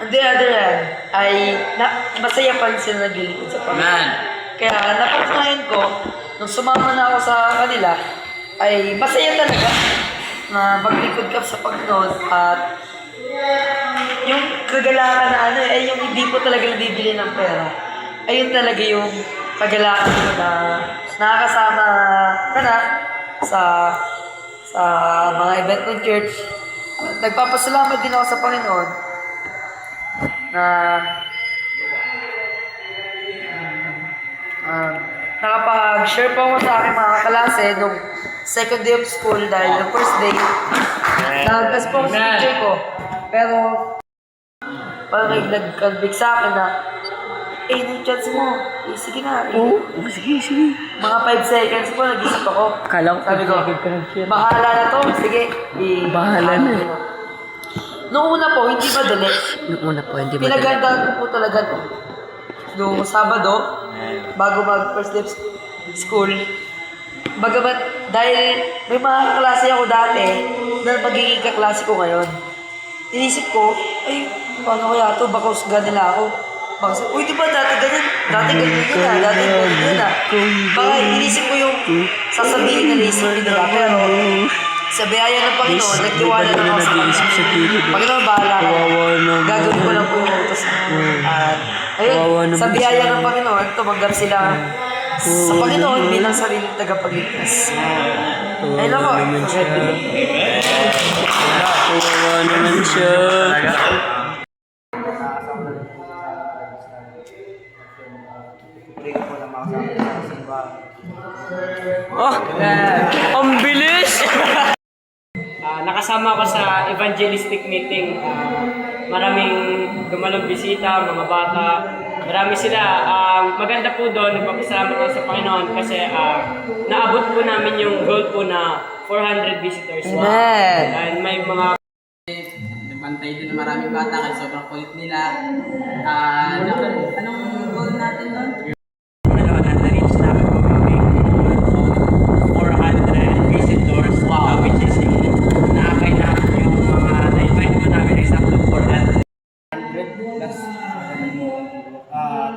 On the other hand, ay masaya pa rin sila naglilingkod sa Panginoon. Kaya napatunayan ko, nung sumama na ako sa kanila, ay masaya talaga na maglingkod ka sa Panginoon at yung kagalakan na ay yung hindi po talaga nabibili ng pera. Ayun talaga yung kagalakan mo na nakakasama ka na sa mga event ng church. Nagpapasalamat din ako sa Panginoon na nakapag-share po ako sa aking mga kalase nung second day of school dahil the first day nag-as po sa teacher ko. Pero parang nag-convict sa akin na nung chance mo, sige na. Sige. Mga 5 seconds po, nag-isip ako. Sabi ko, bahala na to. Sige. Bahala na. Noong una po, hindi madali. Pinagandaan ko po talaga to. Noong Sabado, bago mag-first day of school, bagamat dahil may mga kaklase ako dati na magiging kaklase ko ngayon. Inisip ko, ay, paano kaya ito? Baka usga nila ako. Baka sabi, uy, di ba dati ganyan? Dati ganyan na. Baka inisip ko yung sasabihin nila yung story nila. Pero sa biyaya ng Panginoon, nagtiwala na ako sa Panginoon. Panginoon, bahala ka. Gagawin ko lang po yung utos. At ayun, sa biyaya ng Panginoon, tumanggap sila sa Panginoon bilang sariling tagapagligtas. Ayun ako. Kawawa naman siya. Oh, ang bilis! Nakasama ko sa evangelistic meeting. Maraming dumalong bisita, mga bata. Marami sila. Maganda po doon, nagpapasalamat ako sa Panginoon kasi naabot po namin yung goal po na 400 visitors. And may mga Bantay din na maraming bata kasi sobrang kulit nila. Anong goal natin doon? Na-reach namin po kami 400 visitors, which is yung nakakay na yung mga na-invite po namin exactly 400 plus.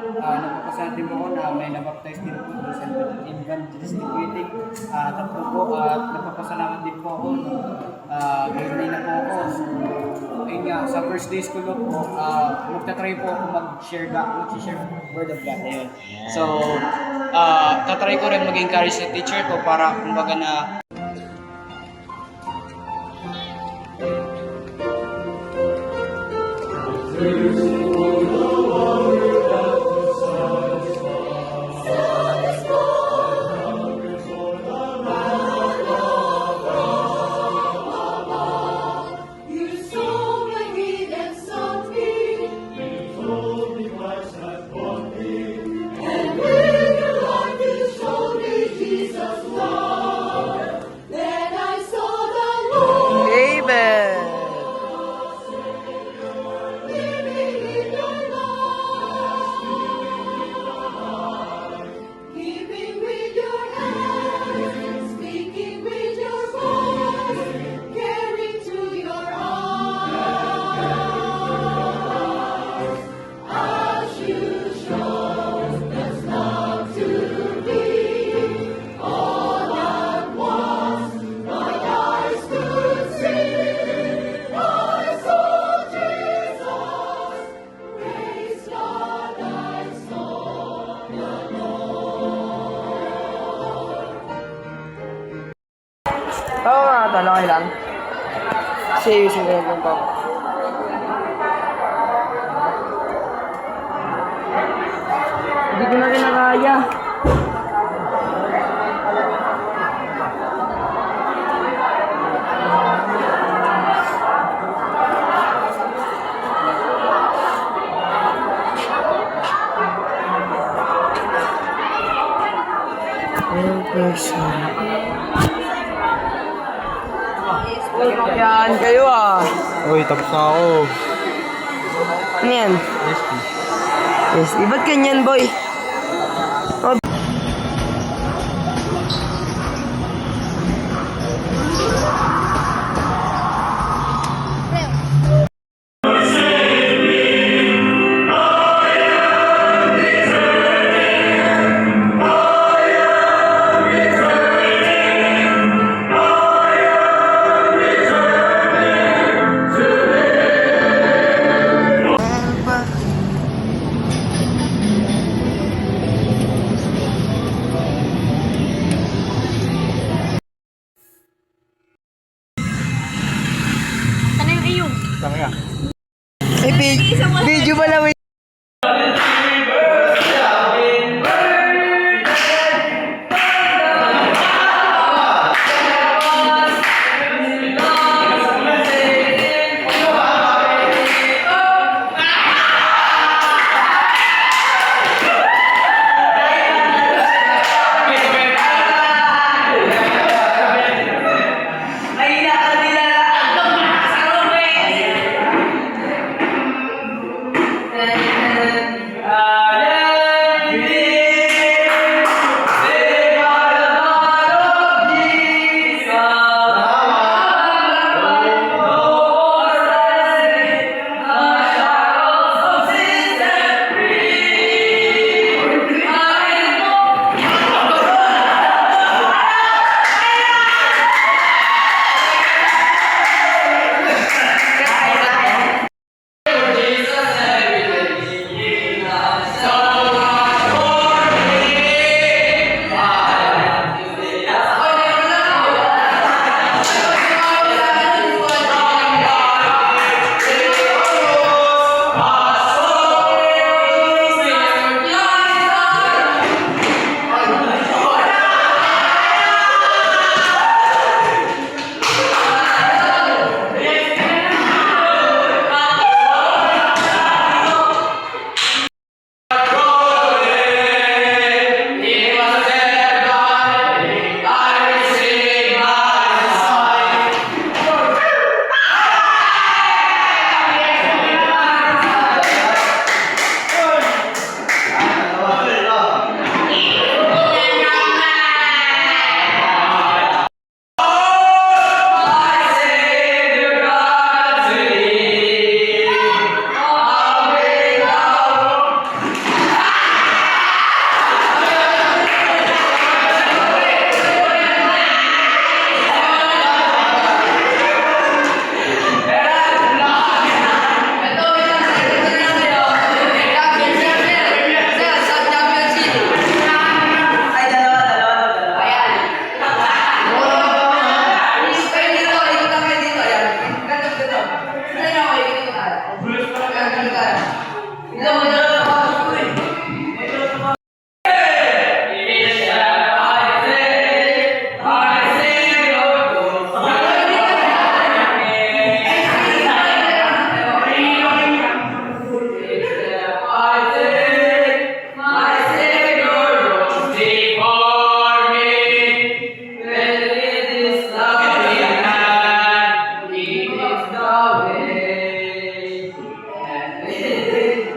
Napapasalamat din po ako na may nabaptize din po sa evangelistic meeting. Tatlo po at napapasalamat din po ako grade 9 na po ako. Ayun nga, sa first day school po, magtatry po ako mag-share word of God. Ayun. So, tatry ko rin mag-encourage sa teacher ko para kumbaga na Oo nga, talakay lang. Seryously lang po. Hindi ko na rin nakaya. Yan kayo Uy, tapos na ako. Ano yan? Yes, ba't ganyan boy? Video mo lang.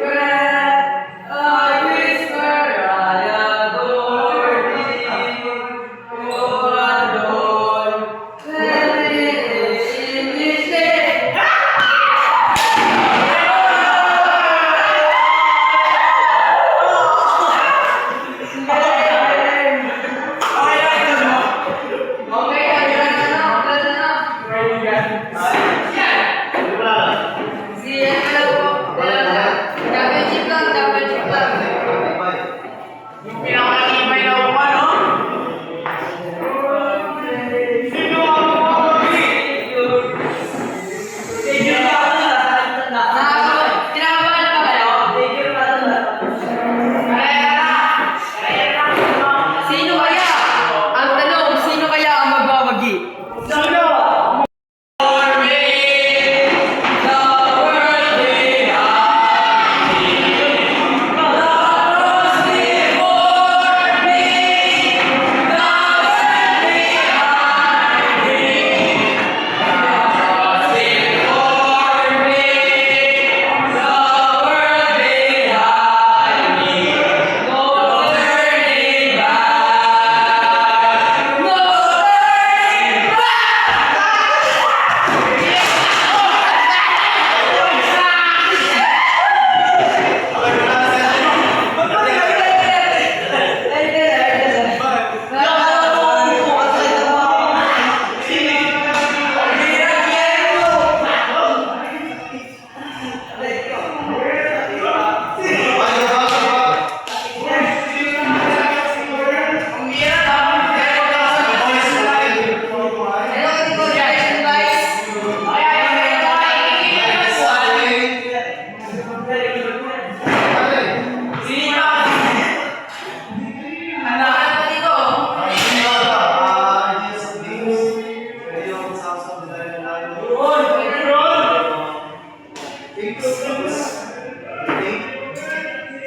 Away.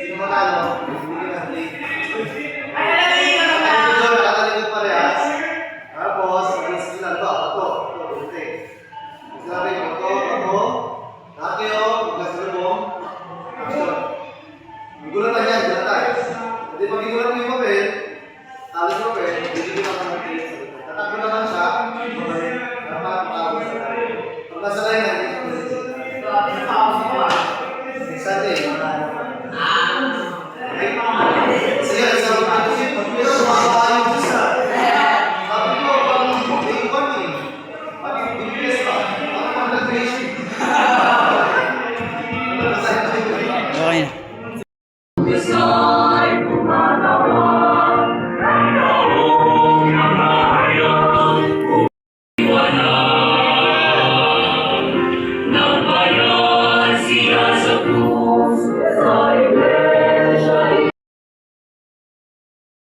Sino matalo? Hindi na play. Nakatalikod parehas. Tapos, alis sila. Ito. Sabi ko, ito. Nakakayo, magkasalubong. Action. Igulan lang yan, gulan tayo. Hindi pag igulan mo yung papel, alis mo papel, bibigyan ka ng play. Tatakbo naman siya, dapat makawin sa tayo. Pag nasa line na